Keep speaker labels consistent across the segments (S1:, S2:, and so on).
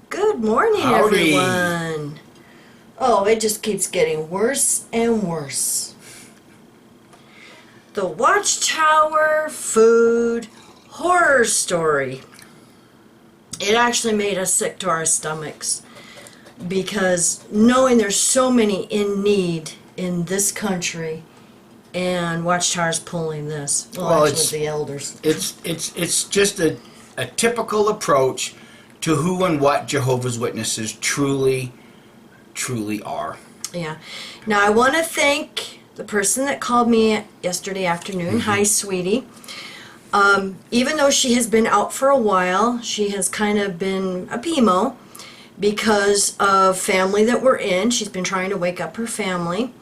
S1: Good morning,
S2: Howdy.
S1: everyone. Oh, it just keeps getting worse and worse. The Watchtower food horror story. It actually made us sick to our stomachs because knowing there's so many in need in this country, and Watchtower's pulling this. Well, actually, the elders.
S2: It's just a typical approach to who and what Jehovah's Witnesses truly are.
S1: Yeah. Now, I want to thank the person that called me yesterday afternoon. Hi, sweetie. Even though she has been out for a while, she has kind of been a PMO because of family that we're in. She's been trying to wake up her family.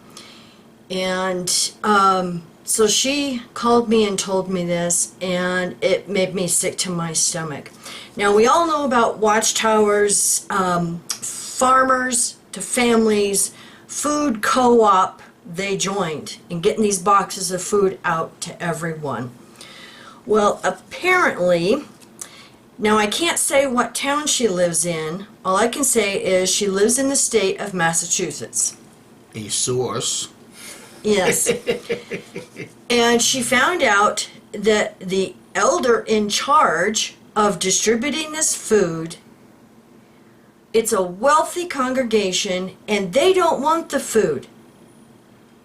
S1: And so she called me and told me this, and it made me sick to my stomach. Now, we all know about Watchtower's farmers to families food co-op they joined in getting these boxes of food out to everyone. Well, apparently, now I can't say what town she lives in. All I can say is she lives in the state of Massachusetts.
S2: A source.
S1: Yes. And she found out that the elder in charge of distributing this food, it's a wealthy congregation and they don't want the food.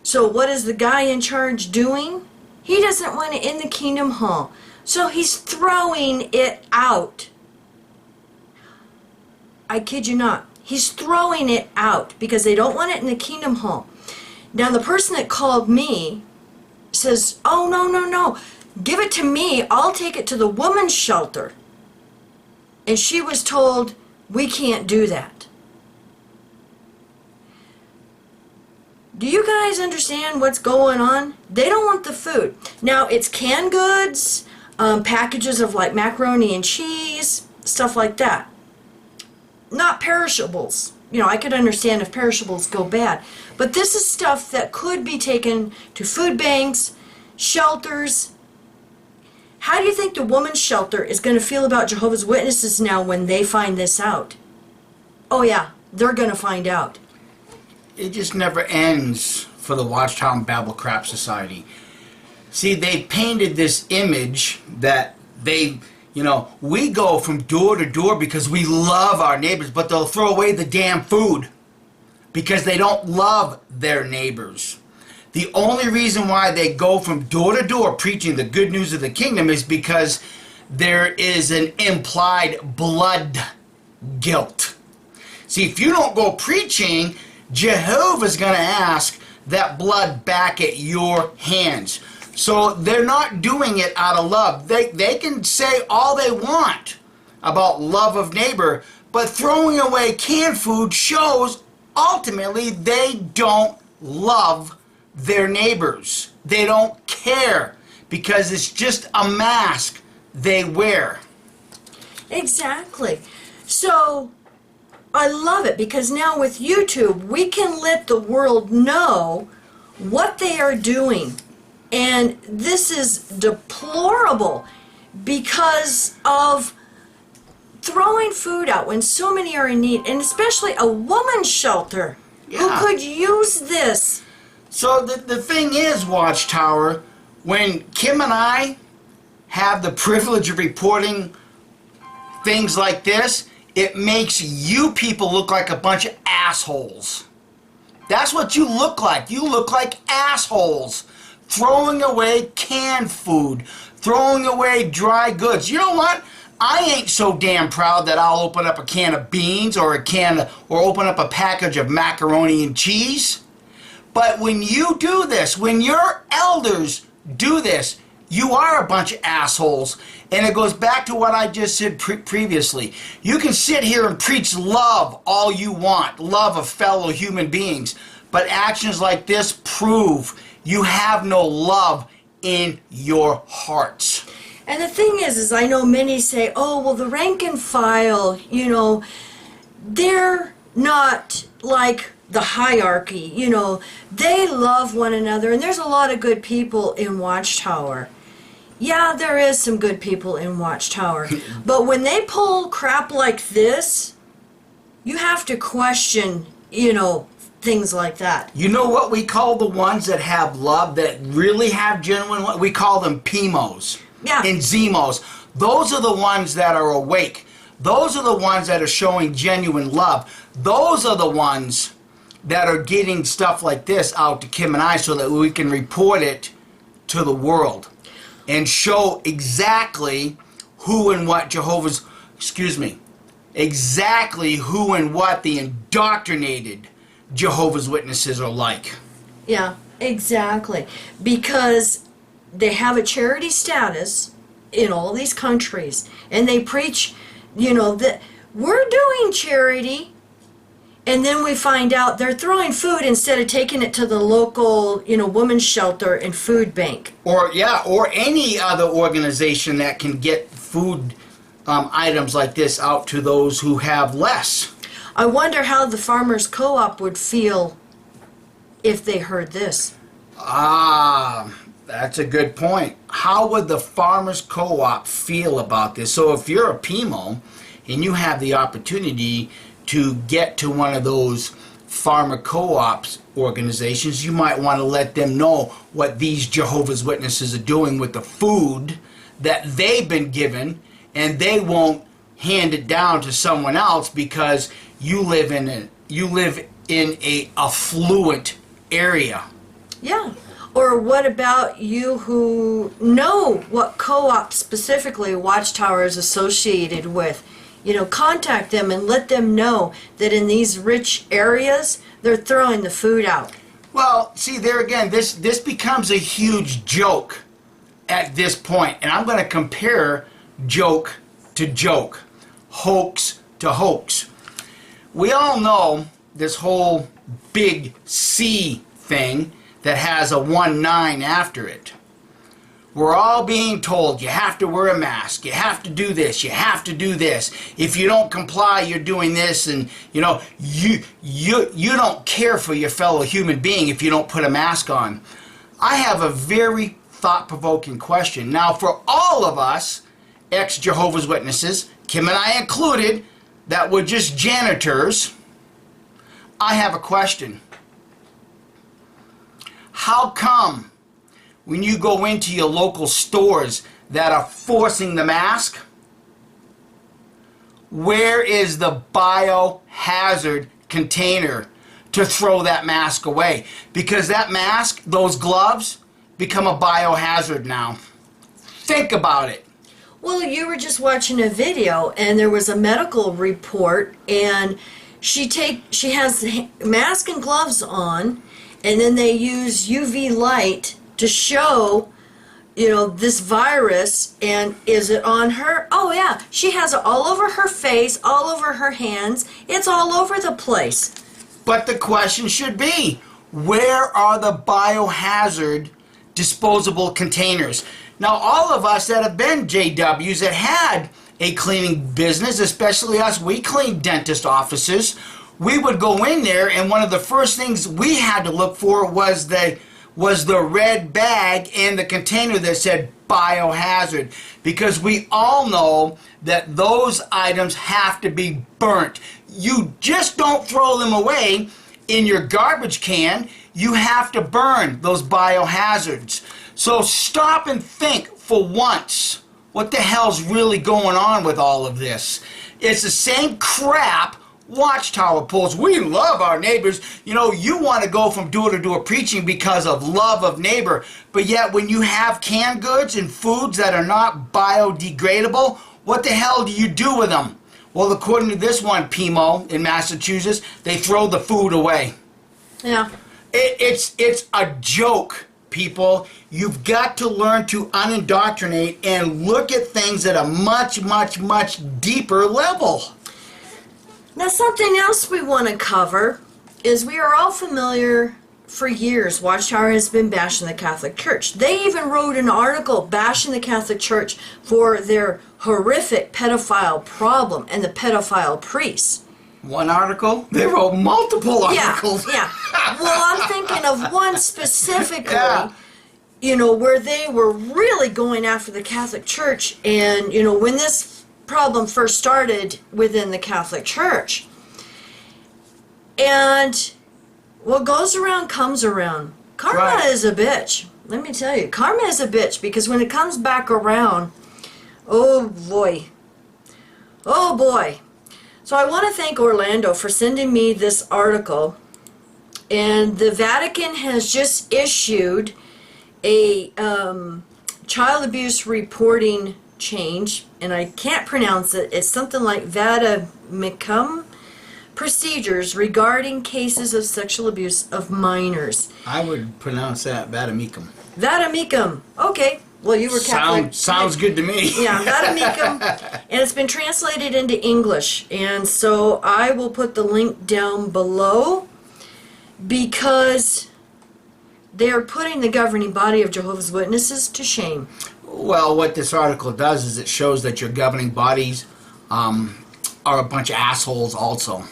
S1: So what is the guy in charge doing? He doesn't want it in the Kingdom Hall. So he's throwing it out. I kid you not. He's throwing it out because they don't want it in the Kingdom Hall. Now the person that called me says, oh, no. Give it to me. I'll take it to the woman's shelter. And she was told, we can't do that. Do you guys understand what's going on? They don't want the food. Now, it's canned goods, packages of like macaroni and cheese, stuff like that. Not perishables. You know, I could understand if perishables go bad. But this is stuff that could be taken to food banks, shelters. How do you think the woman's shelter is going to feel about Jehovah's Witnesses now when they find this out? Oh yeah, they're going to find out.
S2: It just never ends for the Watchtower and Babel Crap Society. See, they painted this image that we go from door to door because we love our neighbors, but they'll throw away the damn food because they don't love their neighbors. The only reason why they go from door to door preaching the good news of the kingdom is because there is an implied blood guilt. See, if you don't go preaching, Jehovah's going to ask that blood back at your hands. So they're not doing it out of love. They can say all they want about love of neighbor, but throwing away canned food shows ultimately they don't love their neighbors. They don't care because it's just a mask they wear.
S1: Exactly. So I love it because now with YouTube we can let the world know what they are doing. And this is deplorable because of throwing food out when so many are in need, and especially a woman's shelter who could use this.
S2: So the thing is, Watchtower, when Kim and I have the privilege of reporting things like this, it makes you people look like a bunch of assholes. That's what you look like. You look like assholes. Throwing away canned food, throwing away dry goods. You know what? I ain't so damn proud that I'll open up a can of beans or open up a package of macaroni and cheese. But when you do this, when your elders do this, you are a bunch of assholes. And it goes back to what I just said previously. You can sit here and preach love all you want, love of fellow human beings, but actions like this prove you have no love in your hearts.
S1: And the thing is I know many say, oh, well, the rank and file, they're not like the hierarchy, they love one another, and there's a lot of good people in Watchtower. Yeah, there is some good people in Watchtower. But when they pull crap like this, You have to question, things like that.
S2: You know what we call the ones that have love, that really have genuine love? We call them PMOs
S1: Yeah.
S2: and ZMOs. Those are the ones that are awake. Those are the ones that are showing genuine love. Those are the ones that are getting stuff like this out to Kim and I so that we can report it to the world and show exactly who and what exactly who and what the indoctrinated Jehovah's Witnesses are like.
S1: Yeah, exactly. Because they have a charity status in all these countries, and they preach, that we're doing charity, and then we find out they're throwing food instead of taking it to the local, women's shelter and food bank.
S2: Or any other organization that can get food items like this out to those who have less.
S1: I wonder how the farmers co-op would feel if they heard this.
S2: That's a good point. How would the farmers co-op feel about this? So if you're a PMO and you have the opportunity to get to one of those farmer co-ops organizations, you might want to let them know what these Jehovah's Witnesses are doing with the food that they've been given, and they won't hand it down to someone else because you live in a affluent area.
S1: Yeah. Or what about you who know what co-op specifically Watchtower is associated with? Contact them and let them know that in these rich areas, they're throwing the food out.
S2: Well, see, there again, this becomes a huge joke at this point. And I'm going to compare joke to joke, hoax to hoax. We all know this whole big C thing that has a 19 after it. We're all being told you have to wear a mask, you have to do this, you have to do this. If you don't comply, you're doing this, and you don't care for your fellow human being if you don't put a mask on. I have a very thought-provoking question. Now, for all of us ex-Jehovah's Witnesses, Kim and I included, that were just janitors, I have a question. How come when you go into your local stores that are forcing the mask, where is the biohazard container to throw that mask away? Because that mask, those gloves, become a biohazard now. Think about it.
S1: Well, you were just watching a video, and there was a medical report, and she has mask and gloves on, and then they use UV light to show, this virus. And is it on her? Oh yeah, she has it all over her face, all over her hands. It's all over the place.
S2: But the question should be, where are the biohazard disposable containers? Now, all of us that have been JWs that had a cleaning business, especially us, we cleaned dentist offices. We would go in there, and one of the first things we had to look for was the red bag and the container that said biohazard, because we all know that those items have to be burnt. You just don't throw them away in your garbage can. You have to burn those biohazards. So stop and think for once, what the hell's really going on with all of this? It's the same crap Watchtower pulls. We love our neighbors. You want to go from door to door preaching because of love of neighbor, but yet when you have canned goods and foods that are not biodegradable, what the hell do you do with them? Well, according to this one PMO in Massachusetts, they throw the food away.
S1: Yeah.
S2: It's a joke, people. You've got to learn to unindoctrinate and look at things at a much, much, much deeper level.
S1: Now, something else we want to cover is we are all familiar, for years, Watchtower has been bashing the Catholic Church. They even wrote an article bashing the Catholic Church for their horrific pedophile problem and the pedophile priests.
S2: One article? They wrote multiple articles.
S1: Yeah. Well, I'm thinking of one specifically,
S2: Yeah.
S1: Where they were really going after the Catholic Church. And, when this problem first started within the Catholic Church, And what goes around comes around. Karma
S2: Right.
S1: is a bitch. Let me tell you, karma is a bitch, because when it comes back around, oh boy. Oh boy. So I want to thank Orlando for sending me this article. And the Vatican has just issued a child abuse reporting change, and I can't pronounce it. It's something like Vaticum procedures regarding cases of sexual abuse of minors.
S2: I would pronounce that Vatimicum.
S1: Vatimicum. Okay. Well, you were Catholic.
S2: Sounds good to me.
S1: Yeah, Vatimicum. And it's been translated into English. And so I will put the link down below, because they are putting the governing body of Jehovah's Witnesses to shame.
S2: Well, what this article does is it shows that your governing bodies are a bunch of assholes also.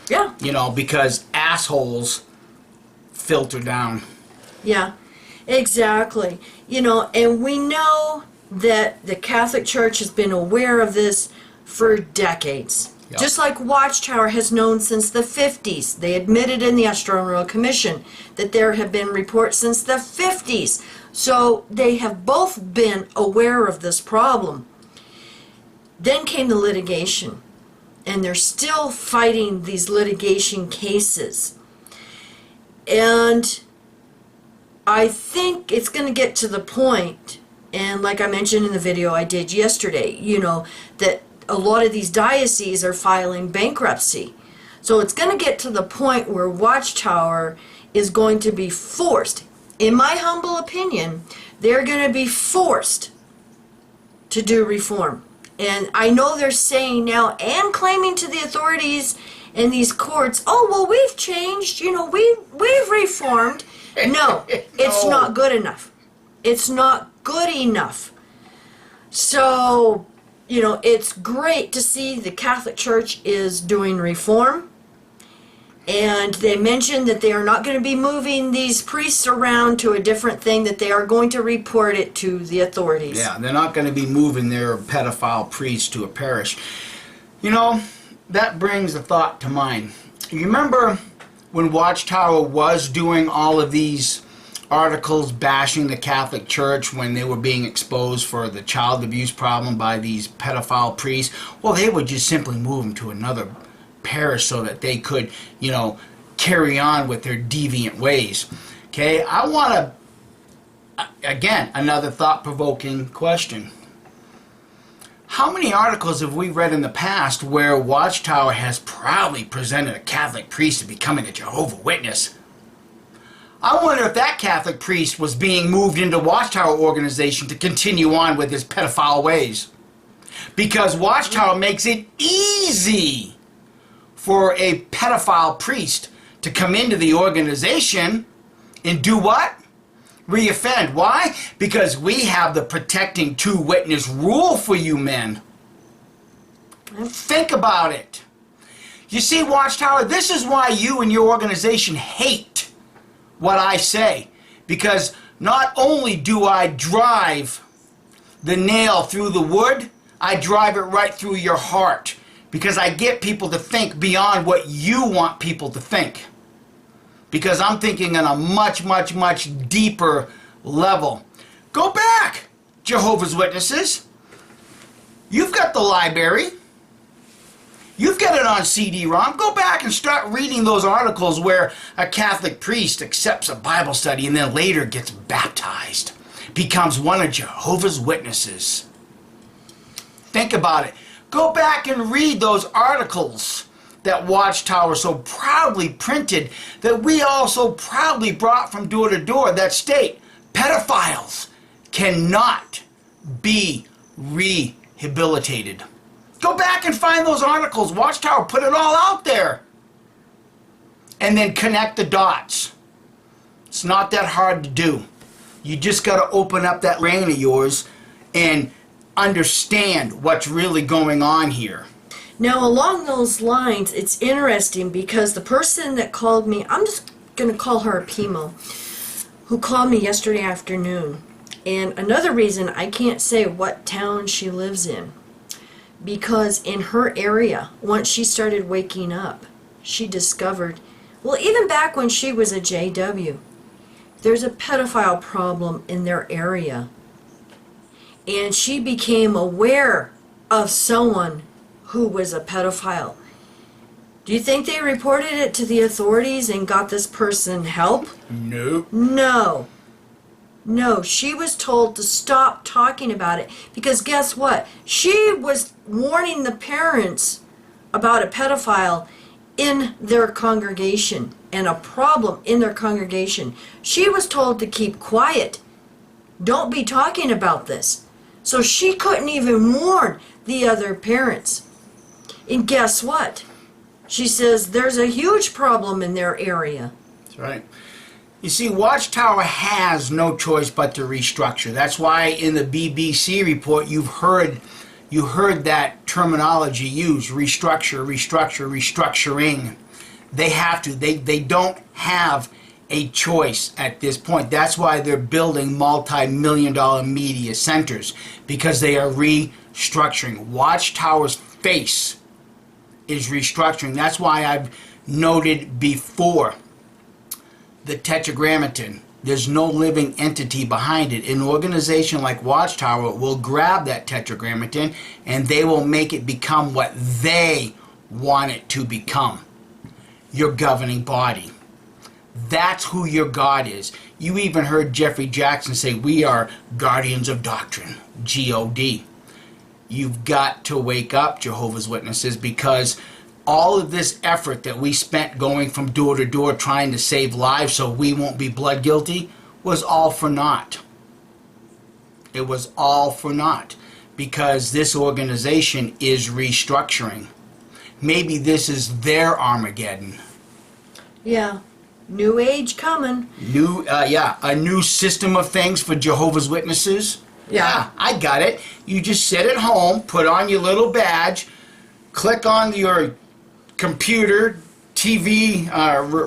S1: Yeah.
S2: You know, because assholes filter down.
S1: Yeah, exactly. You know, and we know that the Catholic Church has been aware of this for decades.
S2: Yep.
S1: Just like Watchtower has known since the 50s. They admitted in the Astronomical Commission that there have been reports since the 50s. So they have both been aware of this problem. Then came the litigation, and they're still fighting these litigation cases. And I think it's going to get to the point, and like I mentioned in the video I did yesterday, you know, that a lot of these dioceses are filing bankruptcy. So it's going to get to the point where Watchtower is going to be forced, in my humble opinion, they're going to be forced to do reform. And I know they're saying now and claiming to the authorities in these courts, oh, well, we've changed, you know, we've reformed. No, it's not good enough. It's not good enough. So, you know, it's great to see the Catholic Church is doing reform. And they mentioned that they are not going to be moving these priests around to a different thing, that they are going to report it to the authorities.
S2: Yeah, they're not going to be moving their pedophile priests to a parish. You know, that brings a thought to mind. You remember when Watchtower was doing all of these articles bashing the Catholic Church when they were being exposed for the child abuse problem by these pedophile priests? Well, they would just simply move them to another parish so that they could, you know, carry on with their deviant ways. Okay, I want to, again, another thought-provoking question. How many articles have we read in the past where Watchtower has proudly presented a Catholic priest to becoming a Jehovah's Witness? I wonder if that Catholic priest was being moved into Watchtower organization to continue on with his pedophile ways. Because Watchtower makes it easy for a pedophile priest to come into the organization and do what? Reoffend. Why? Because we have the protecting two witness rule for you men. Think about it. You see, Watchtower, this is why you and your organization hate what I say. Because not only do I drive the nail through the wood, I drive it right through your heart. Because I get people to think beyond what you want people to think. Because I'm thinking on a much, much, much deeper level. Go back, Jehovah's Witnesses. You've got the library. You've got it on CD-ROM. Go back and start reading those articles where a Catholic priest accepts a Bible study and then later gets baptized. Becomes one of Jehovah's Witnesses. Think about it. Go back and read those articles that Watchtower so proudly printed, that we also proudly brought from door to door, that state pedophiles cannot be rehabilitated. Go back and find those articles. Watchtower put it all out there. And then connect the dots. It's not that hard to do. You just got to open up that brain of yours and understand what's really going on here.
S1: Now, along those lines, it's interesting because the person that called me, I'm just going to call her a Pimo, who called me yesterday afternoon. And another reason I can't say what town she lives in, because in her area, once she started waking up, she discovered Well, even back when she was a JW, there's a pedophile problem in their area. And she became aware of someone who was a pedophile. Do you think they reported it to the authorities and got this person help?
S2: Nope.
S1: No. No, she was told to stop talking about it because guess what? She was warning the parents about a pedophile in their congregation and a problem in their congregation. She was told to keep quiet. Don't be talking about this. So she couldn't even warn the other parents. And guess what? She says there's a huge problem in their area.
S2: That's right. You see, Watchtower has no choice but to restructure. That's why in the BBC report you heard that terminology used: restructure, restructure, restructuring. They have to. They don't have a choice at this point. That's why they're building multi-million-dollar media centers, because they are restructuring. Watchtower's face is restructuring. That's why I've noted before the Tetragrammaton. There's no living entity behind it. An organization like Watchtower will grab that Tetragrammaton and they will make it become what they want it to become. Your governing body. That's who your God is. You even heard Jeffrey Jackson say, we are guardians of doctrine. G-O-D. You've got to wake up, Jehovah's Witnesses, because all of this effort that we spent going from door to door trying to save lives so we won't be blood guilty was all for naught. It was all for naught because this organization is restructuring. Maybe this is their Armageddon.
S1: Yeah. New age coming.
S2: A new system of things for Jehovah's Witnesses. Yeah, I got it. You just sit at home, put on your little badge, click on your computer, TV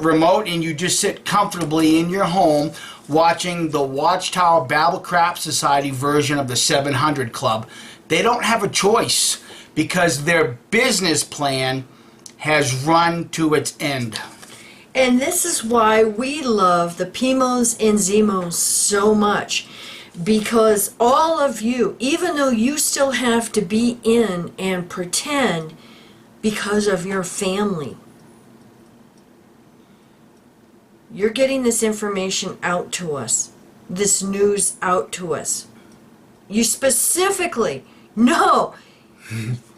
S2: remote, and you just sit comfortably in your home watching the Watchtower Babel Crap Society version of the 700 Club. They don't have a choice because their business plan has run to its end.
S1: And this is why we love the Pimos and Zemos so much. Because all of you, even though you still have to be in and pretend because of your family, you're getting this information out to us, this news out to us. You specifically know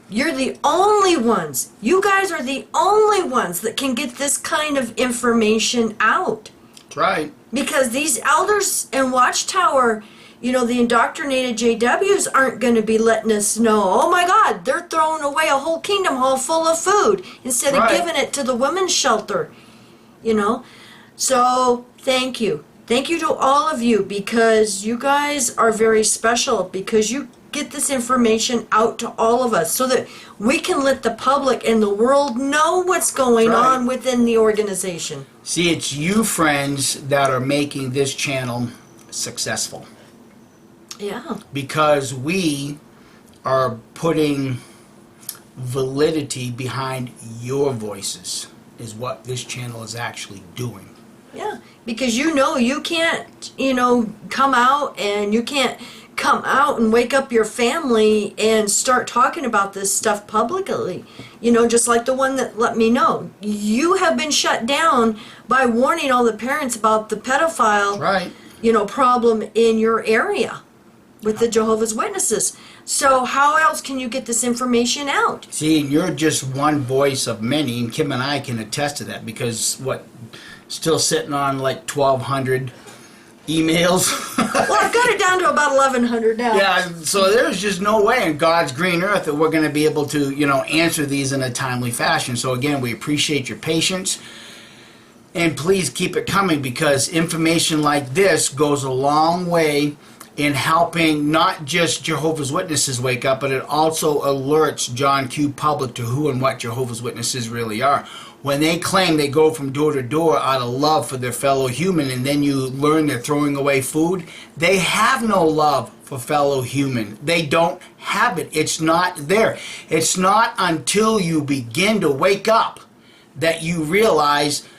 S1: you're the only ones. You guys are the only ones that can get this kind of information out.
S2: That's right.
S1: Because these elders in Watchtower, you know, the indoctrinated JWs aren't going to be letting us know, oh my God, they're throwing away a whole kingdom hall full of food instead of giving it to the women's shelter, you know. So thank you. Thank you to all of you because you guys are very special because you get this information out to all of us so that we can let the public and the world know what's going on within the organization.
S2: See, it's you, friends, that are making this channel successful.
S1: Yeah.
S2: Because we are putting validity behind your voices is what this channel is actually doing.
S1: Yeah, because you can't, come out and you can't come out and wake up your family and start talking about this stuff publicly. Just like the one that let me know. You have been shut down by warning all the parents about the pedophile, problem in your area with the Jehovah's Witnesses. So how else can you get this information out? See,
S2: you're just one voice of many, and Kim and I can attest to that because still sitting on like 1,200 emails.
S1: Well, I've got it down to about 1,100 now.
S2: Yeah, so there's just no way in God's green earth that we're going to be able to, answer these in a timely fashion. So again, we appreciate your patience. And please keep it coming because information like this goes a long way in helping not just Jehovah's Witnesses wake up, but it also alerts John Q. Public to who and what Jehovah's Witnesses really are. When they claim they go from door to door out of love for their fellow human, and then you learn they're throwing away food, they have no love for fellow human. They don't have it. It's not there. It's not until you begin to wake up that you realize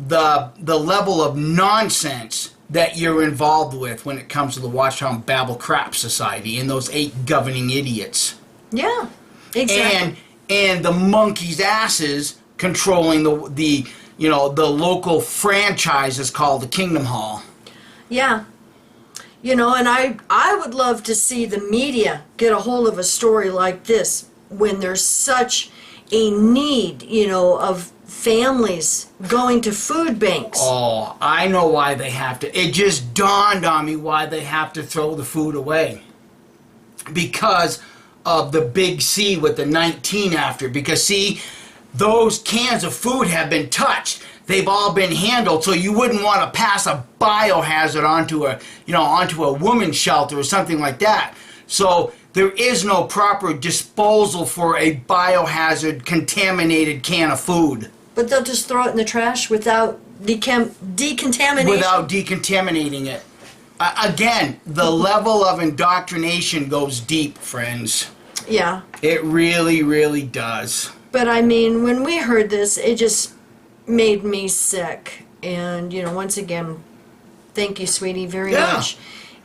S2: the level of nonsense that you're involved with when it comes to the Watchtower Babel Crap Society and those 8 governing idiots.
S1: Yeah, exactly.
S2: And the monkeys' asses controlling the local franchises called the Kingdom Hall.
S1: Yeah. And I would love to see the media get a hold of a story like this when there's such a need, of families going to food banks.
S2: Oh, I know why they have to. It just dawned on me why they have to throw the food away. Because of the big C with the 19 after. Because, see, those cans of food have been touched. They've all been handled, so you wouldn't want to pass a biohazard onto a woman's shelter or something like that. So there is no proper disposal for a biohazard contaminated can of food.
S1: But they'll just throw it in the trash without decontamination?
S2: Without decontaminating it. Again, the level of indoctrination goes deep, friends.
S1: Yeah.
S2: It really, really does.
S1: But I mean, when we heard this, it just made me sick. And, once again, thank you, sweetie, very much.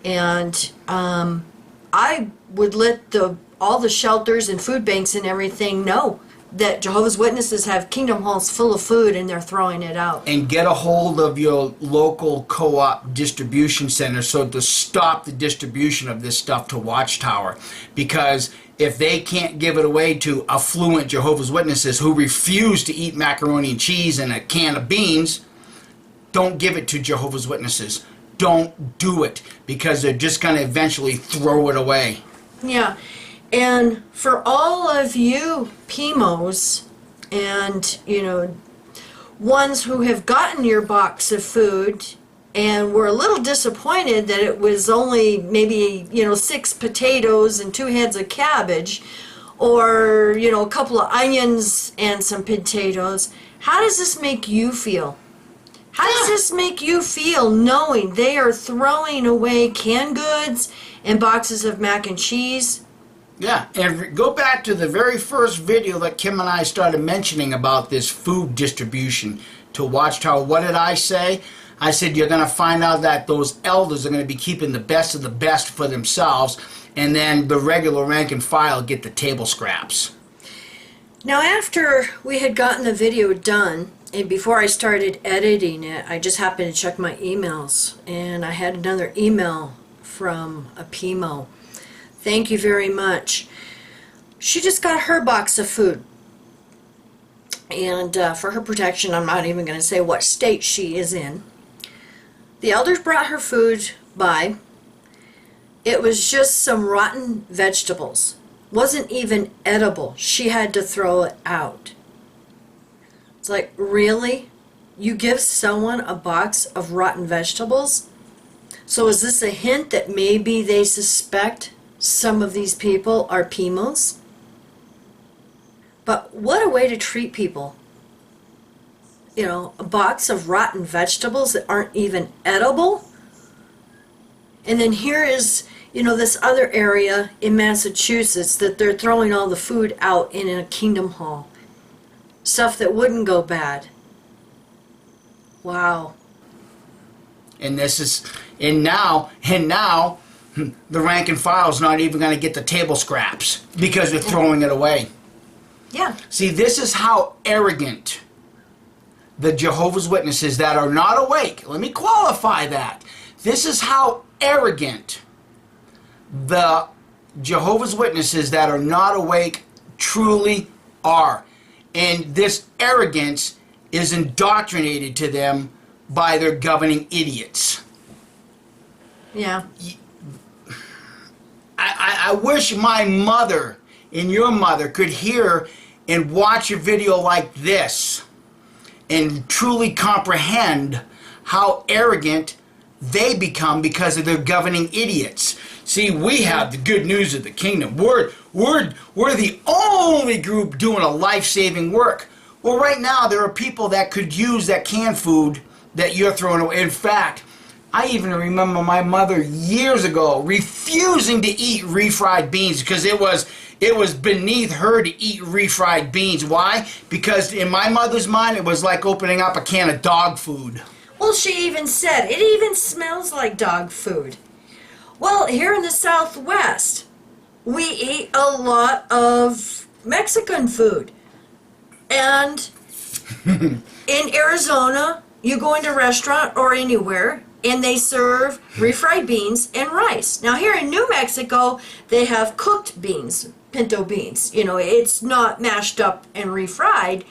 S1: And I would let all the shelters and food banks and everything know that Jehovah's Witnesses have Kingdom Halls full of food and they're throwing it out.
S2: And get a hold of your local co-op distribution center so to stop the distribution of this stuff to Watchtower. Because if they can't give it away to affluent Jehovah's Witnesses who refuse to eat macaroni and cheese and a can of beans, don't give it to Jehovah's Witnesses. Don't do it, because they're just going to eventually throw it away.
S1: Yeah. And for all of you PMOs and, ones who have gotten your box of food and were a little disappointed that it was only maybe, 6 potatoes and 2 heads of cabbage, or, a couple of onions and some potatoes, how does this make you feel? How does this make you feel knowing they are throwing away canned goods and boxes of mac and cheese?
S2: Yeah, and go back to the very first video that Kim and I started mentioning about this food distribution to Watchtower. What did I say? I said you're going to find out that those elders are going to be keeping the best of the best for themselves, and then the regular rank and file get the table scraps.
S1: Now, after we had gotten the video done, and before I started editing it, I just happened to check my emails, and I had another email from a PMO. Thank you very much. She just got her box of food. And for her protection, I'm not even going to say what state she is in. The elders brought her food by. It was just some rotten vegetables. Wasn't even edible. She had to throw it out. It's like, really? You give someone a box of rotten vegetables? So is this a hint that maybe they suspect some of these people are PMOs? But what a way to treat people. A box of rotten vegetables that aren't even edible. And then here is, this other area in Massachusetts that they're throwing all the food out in a Kingdom Hall. Stuff that wouldn't go bad. Wow.
S2: And now the rank and file is not even going to get the table scraps because they're throwing it away.
S1: Yeah.
S2: See, this is how arrogant the Jehovah's Witnesses that are not awake, let me qualify that. This is how arrogant the Jehovah's Witnesses that are not awake truly are. And this arrogance is indoctrinated to them by their governing idiots.
S1: Yeah.
S2: I wish my mother and your mother could hear and watch a video like this and truly comprehend how arrogant they become because of their governing idiots. See, we have the good news of the kingdom. We're the only group doing a life-saving work. Well, right now there are people that could use that canned food that you're throwing away. In fact, I even remember my mother years ago refusing to eat refried beans because it was it was beneath her to eat refried beans. Why? Because in my mother's mind, it was like opening up a can of dog food.
S1: Well, she even said, it even smells like dog food. Well, here in the Southwest, we eat a lot of Mexican food. And in Arizona, you go into a restaurant or anywhere, and they serve refried beans and rice. Now, here in New Mexico, they have cooked beans, pinto beans. You know, it's not mashed up and refried.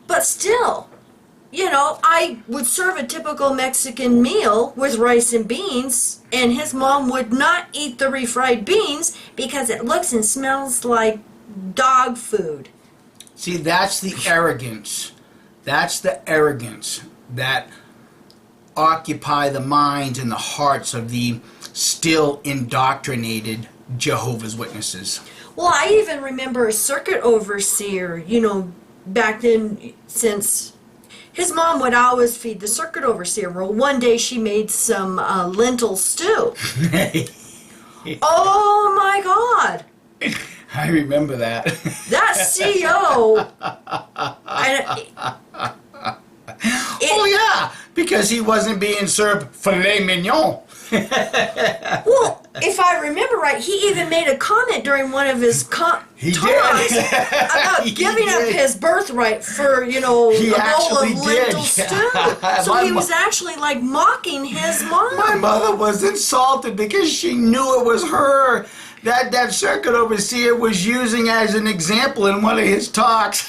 S1: But still, you know, I would serve a typical Mexican meal with rice and beans, and his mom would not eat the refried beans because it looks and smells like dog food.
S2: See, that's the arrogance. That's the arrogance that occupy the minds and the hearts of the still indoctrinated Jehovah's Witnesses.
S1: Well, I even remember a circuit overseer, you know, back then, since his mom would always feed the circuit overseer. Well, one day she made some lentil stew. Oh my God!
S2: I remember that.
S1: That CO.
S2: Oh yeah, because he wasn't being served filet mignon.
S1: Well, if I remember right, he even made a comment during one of his talks about giving up his birthright for, you know,
S2: He
S1: a bowl
S2: actually
S1: of lentil
S2: did.
S1: stew. So
S2: My
S1: he was actually like mocking his mom.
S2: My mother was insulted because she knew it was her that circuit overseer was using as an example in one of his talks.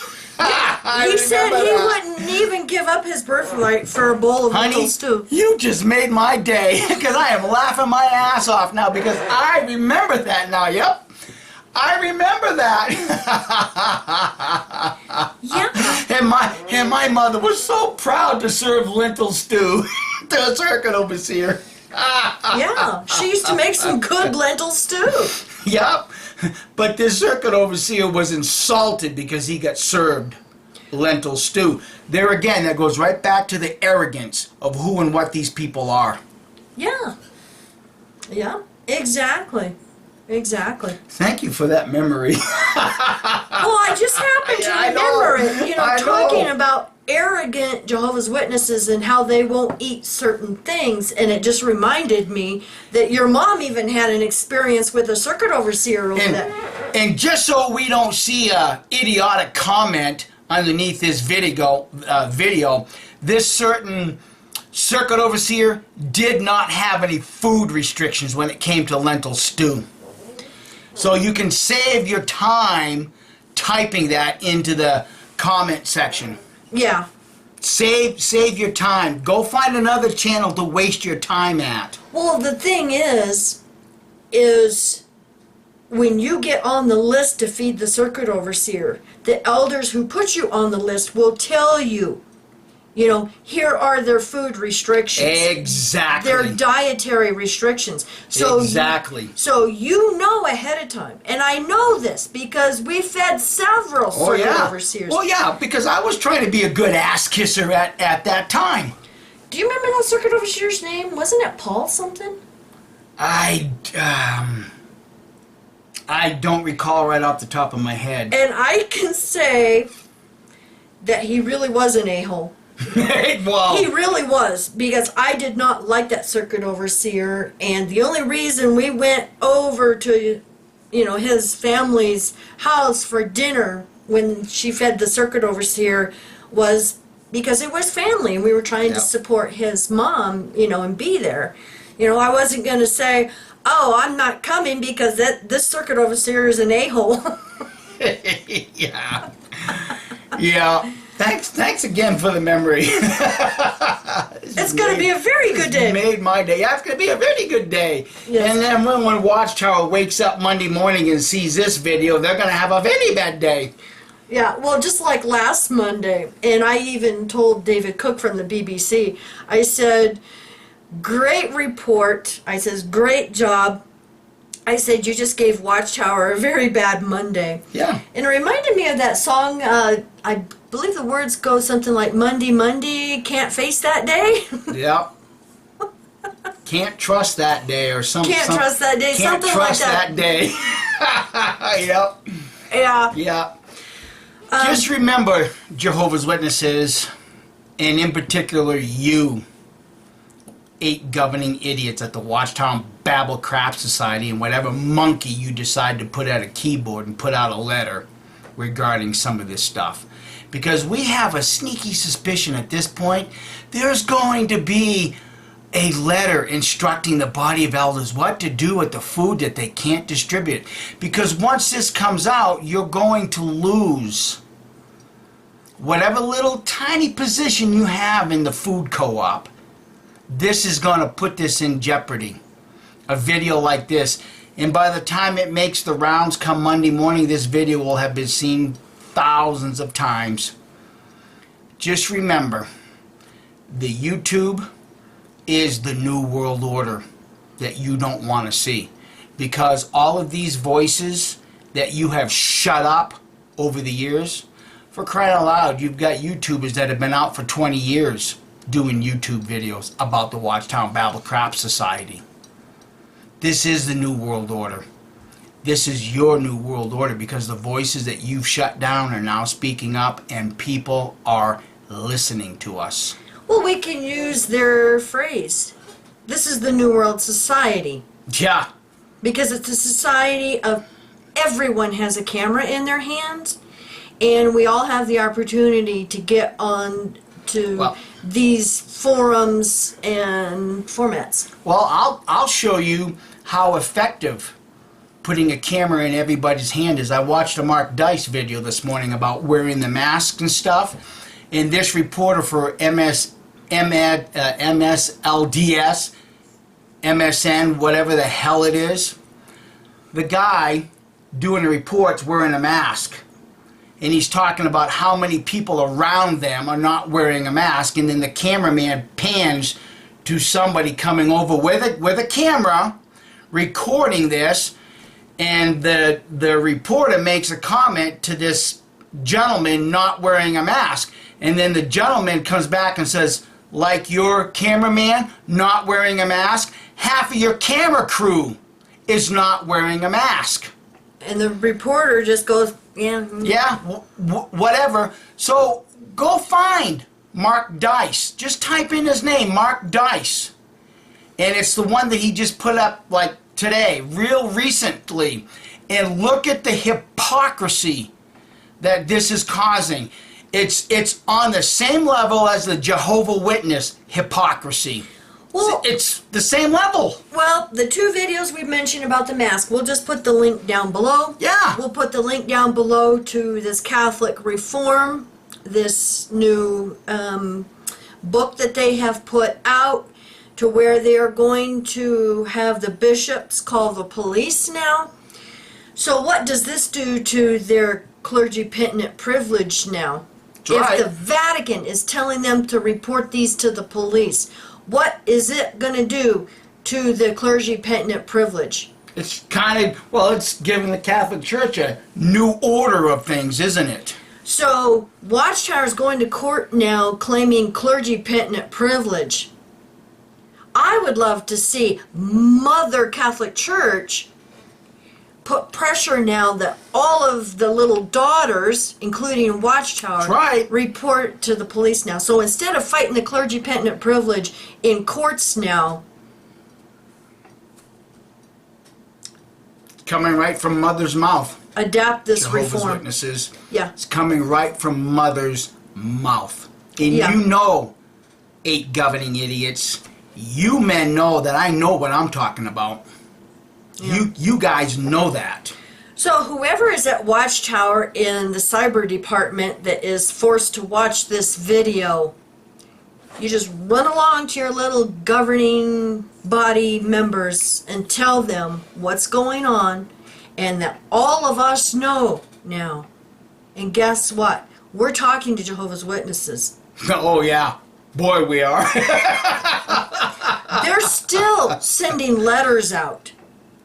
S1: He said he wouldn't even give up his birthright for a bowl of lentil
S2: Honey,
S1: stew.
S2: you just made my day because I am laughing my ass off now because I remember that now. Yep. I remember that.
S1: Yeah.
S2: And my mother was so proud to serve lentil stew to a circuit overseer.
S1: Yeah. She used to make some good lentil stew.
S2: Yep. But this circuit overseer was insulted because he got served lentil stew. There again, that goes right back to the arrogance of who and what these people are.
S1: Yeah. Yeah. Exactly. Exactly.
S2: Thank you for that memory.
S1: Well, I just happened to
S2: Yeah, I
S1: remember
S2: know.
S1: it. You know,
S2: I
S1: talking
S2: know.
S1: about arrogant Jehovah's Witnesses and how they won't eat certain things, and it just reminded me that your mom even had an experience with a circuit overseer over that.
S2: And just so we don't see a idiotic comment underneath this video, this certain circuit overseer did not have any food restrictions when it came to lentil stew. So you can save your time typing that into the comment section.
S1: Yeah.
S2: Save your time. Go find another channel to waste your time at.
S1: Well, the thing is when you get on the list to feed the circuit overseer, the elders who put you on the list will tell you, you know, here are their food restrictions.
S2: Exactly.
S1: Their dietary restrictions. So
S2: exactly.
S1: So you know ahead of time. And I know this because we fed several circuit overseers.
S2: Well, yeah, because I was trying to be a good ass kisser at that time.
S1: Do you remember that circuit overseer's name? Wasn't it Paul something?
S2: I don't recall right off the top of my head.
S1: And I can say that he really was an a-hole.
S2: Well,
S1: He really was, because I did not like that circuit overseer, and the only reason we went over to, you know, his family's house for dinner when she fed the circuit overseer was because it was family, and we were trying to support his mom, you know, and be there. You know, I wasn't going to say, oh, I'm not coming because this circuit overseer is an a-hole.
S2: yeah. Yeah. Thanks again for the memory.
S1: It's going to be a very good day.
S2: Made my day. That's going to be a very good day.
S1: Yes.
S2: And then when Watchtower wakes up Monday morning and sees this video, they're going to have a very bad day.
S1: Yeah, well, just like last Monday, and I even told David Cook from the BBC, I said, great report. I says, great job. I said, you just gave Watchtower a very bad Monday.
S2: Yeah.
S1: And it reminded me of that song, I believe the words go something like, Monday, Monday, can't face that day.
S2: Yep. Can't trust that day or something.
S1: Can't trust that day,
S2: Can't
S1: something
S2: trust
S1: like that.
S2: that day. Yep.
S1: Yeah.
S2: Yeah. Just remember, Jehovah's Witnesses, and in particular you, 8 governing idiots at the Watchtower Babble Crap Society, and whatever monkey you decide to put at a keyboard and put out a letter regarding some of this stuff. Because we have a sneaky suspicion at this point there's going to be a letter instructing the body of elders what to do with the food that they can't distribute. Because once this comes out, you're going to lose whatever little tiny position you have in the food co-op. This is going to put this in jeopardy. A video like this. And by the time it makes the rounds come Monday morning, this video will have been seen thousands of times. Just remember, the YouTube is the new world order that you don't want to see. Because all of these voices that you have shut up over the years, for crying out loud, you've got YouTubers that have been out for 20 years doing YouTube videos about the Watchtower Babble Crap Society. This is the new world order. This is your new world order because the voices that you've shut down are now speaking up and people are listening to us.
S1: Well, we can use their phrase. This is the New World Society.
S2: Yeah.
S1: Because it's a society of everyone has a camera in their hands, and we all have the opportunity to get on to these forums and formats.
S2: Well, I'll show you how effective putting a camera in everybody's hand is. I watched a Mark Dice video this morning about wearing the masks and stuff. And this reporter for MSLDS, MSN, whatever the hell it is, the guy doing the report's wearing a mask. And he's talking about how many people around them are not wearing a mask. And then the cameraman pans to somebody coming over with a camera, recording this. And the reporter makes a comment to this gentleman not wearing a mask. And then the gentleman comes back and says, like your cameraman not wearing a mask, half of your camera crew is not wearing a mask.
S1: And the reporter just goes, yeah.
S2: Yeah, whatever. So go find Mark Dice. Just type in his name, Mark Dice. And it's the one that he just put up like today, real recently. And look at the hypocrisy that this is causing. It's on the same level as the Jehovah's Witness hypocrisy. Well, it's the same level.
S1: Well, the 2 videos we mentioned about the mask, we'll just put the link down below.
S2: Yeah.
S1: We'll put the link down below to this Catholic Reform, this new book that they have put out, to where they are going to have the bishops call the police now. So what does this do to their clergy penitent privilege now?
S2: Right.
S1: If the Vatican is telling them to report these to the police, what is it going to do to the clergy penitent privilege?
S2: It's kind of, well, it's giving the Catholic Church a new order of things, isn't it?
S1: So Watchtower is going to court now claiming clergy penitent privilege. I would love to see Mother Catholic Church put pressure now that all of the little daughters, including Watchtower, report to the police now. So instead of fighting the clergy penitent privilege in courts now,
S2: coming right from Mother's mouth.
S1: Adapt this
S2: Jehovah's
S1: reform.
S2: Witnesses.
S1: Yeah.
S2: It's coming right from Mother's mouth. And you know, 8 governing idiots, you men know that I know what I'm talking about. Yeah. You guys know that.
S1: So whoever is at Watchtower in the cyber department that is forced to watch this video, you just run along to your little governing body members and tell them what's going on and that all of us know now. And guess what? We're talking to Jehovah's Witnesses.
S2: Oh yeah. Boy, we are.
S1: They're still sending letters out.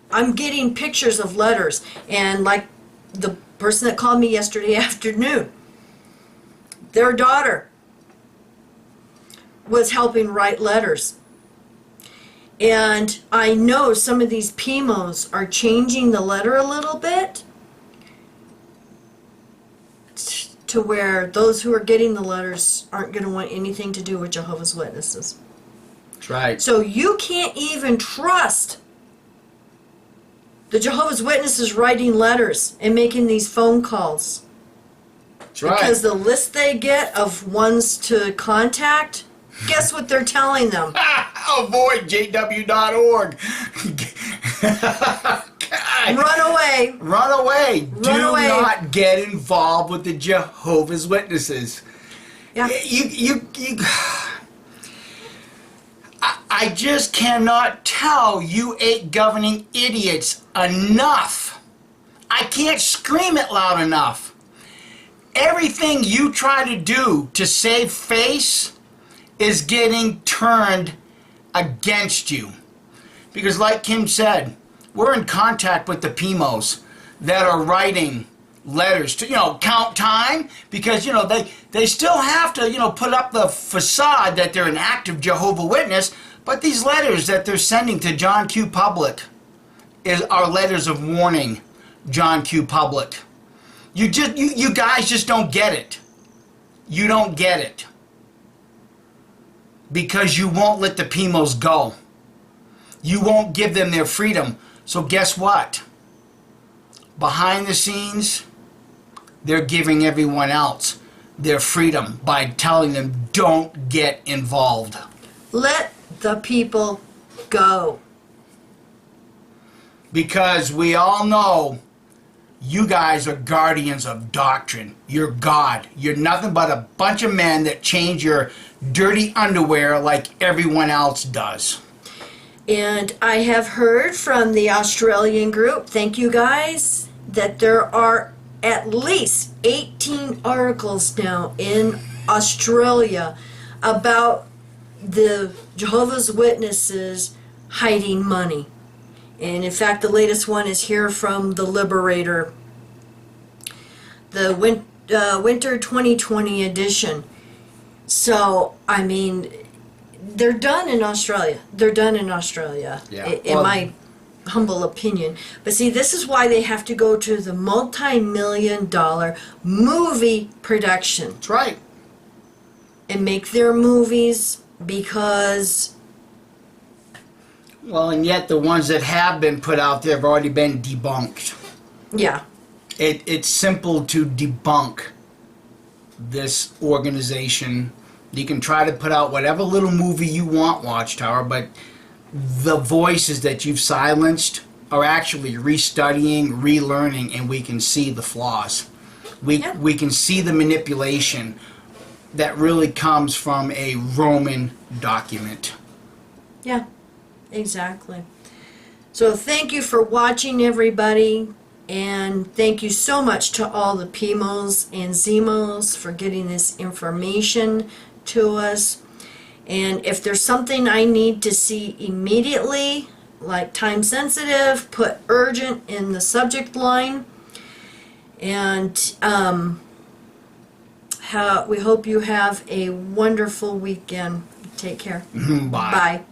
S1: I'm getting pictures of letters, and like the person that called me yesterday afternoon, their daughter was helping write letters. And I know some of these PMOs are changing the letter a little bit to where those who are getting the letters aren't going to want anything to do with Jehovah's Witnesses.
S2: That's right.
S1: So you can't even trust the Jehovah's Witnesses writing letters and making these phone calls.
S2: That's right.
S1: Because the list they get of ones to contact, guess what they're telling them?
S2: Avoid jw.org. God.
S1: Run away.
S2: Run away.
S1: Run
S2: Do
S1: away.
S2: not get involved with the Jehovah's Witnesses.
S1: Yeah.
S2: I just cannot tell you 8 governing idiots enough. I can't scream it loud enough. Everything you try to do to save face is getting turned against you. Because like Kim said, we're in contact with the PMOs that are writing letters to, count time, because, they still have to, put up the facade that they're an active Jehovah Witness, but these letters that they're sending to John Q. Public are letters of warning, John Q. Public. You guys just don't get it. You don't get it. Because you won't let the PMOs go. You won't give them their freedom. So guess what? Behind the scenes, they're giving everyone else their freedom by telling them, don't get involved.
S1: Let the people go.
S2: Because we all know you guys are guardians of doctrine. You're God. You're nothing but a bunch of men that change your dirty underwear like everyone else does.
S1: And I have heard from the Australian group, thank you guys, that there are at least 18 articles now in Australia about the Jehovah's Witnesses hiding money. And in fact, the latest one is here from the Liberator, the winter 2020 edition. So, I mean, they're done in Australia. They're done in Australia,
S2: Yeah.
S1: in my humble opinion. But see, this is why they have to go to the multi-million-dollar movie production
S2: That's right.
S1: and make their movies, because
S2: Well, and yet the ones that have been put out there have already been debunked.
S1: yeah,
S2: It's simple to debunk this organization. You can try to put out whatever little movie you want, Watchtower, but the voices that you've silenced are actually restudying, relearning, and we can see the flaws. We can see the manipulation that really comes from a Roman document.
S1: yeah, exactly. So thank you for watching, everybody. And thank you so much to all the PMOs and ZMOs for getting this information to us. And if there's something I need to see immediately, like time sensitive, put urgent in the subject line. And we hope you have a wonderful weekend. Take care.
S2: Bye.
S1: Bye.